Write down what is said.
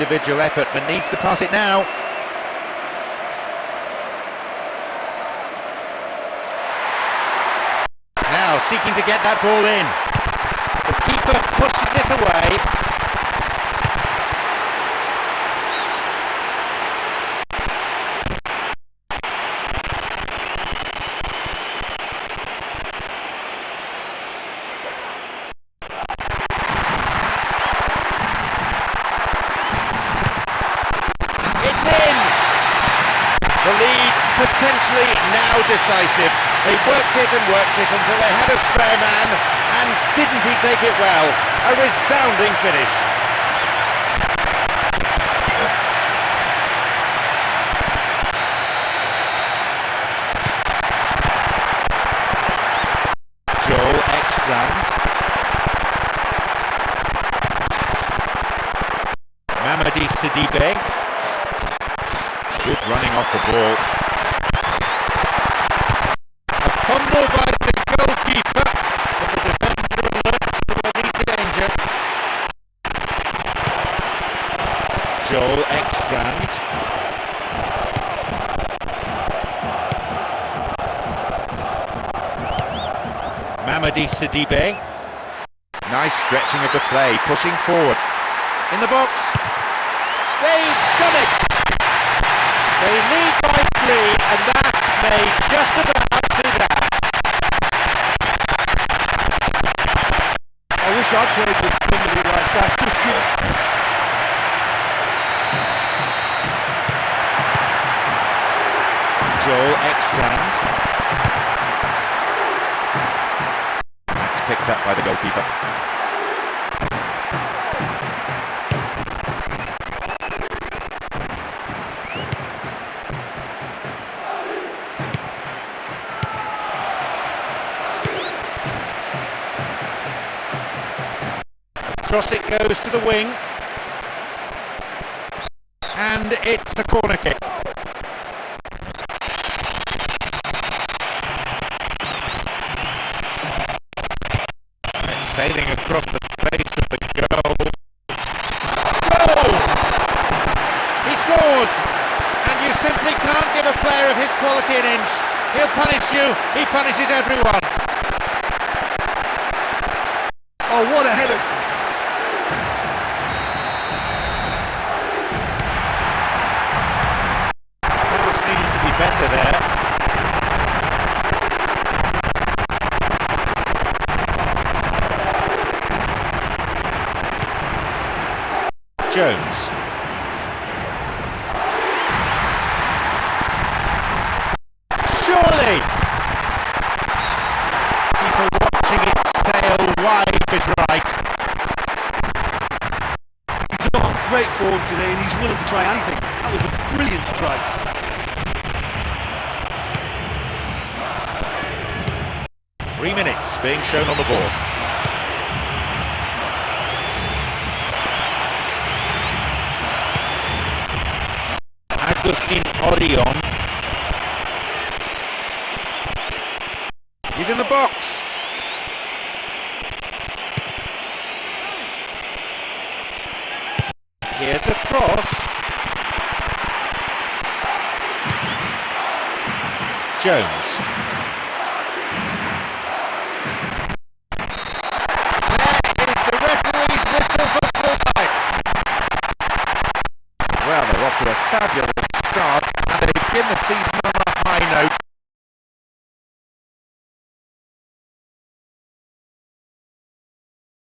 individual effort, but needs to pass it now. Now seeking to get that ball in. The keeper pushes it away. It's in! The lead potentially now decisive. They worked it until they had a spare man, and didn't he take it well? A resounding finish. Joel Ekstrand. Mamadi Sidibe. Good running off the ball. Fumble by the goalkeeper, but the defender alert to any danger. Joel Ekstrand. Mamadi Sidibe. Nice stretching of the play, pushing forward. In the box. They've done it! They lead by 3, and that may just about be that. I wish I played with somebody like that. Just give... Joel Ekstrand. That's picked up by the goalkeeper. Cross it goes to the wing, and it's a corner kick. It's sailing across the face of the goal. Goal! He scores! And you simply can't give a player of his quality an inch. He'll punish you, he punishes everyone. Oh, what a header! Better there. Jones. Surely! People watching it sail wide is right. He's on great form today and he's willing to try anything. That was a brilliant strike. 3 minutes being shown on the board. Agustin Orion. He's in the box. Here's a cross. Jones. Well, they're off to a fabulous start, and they begin the season on a high note.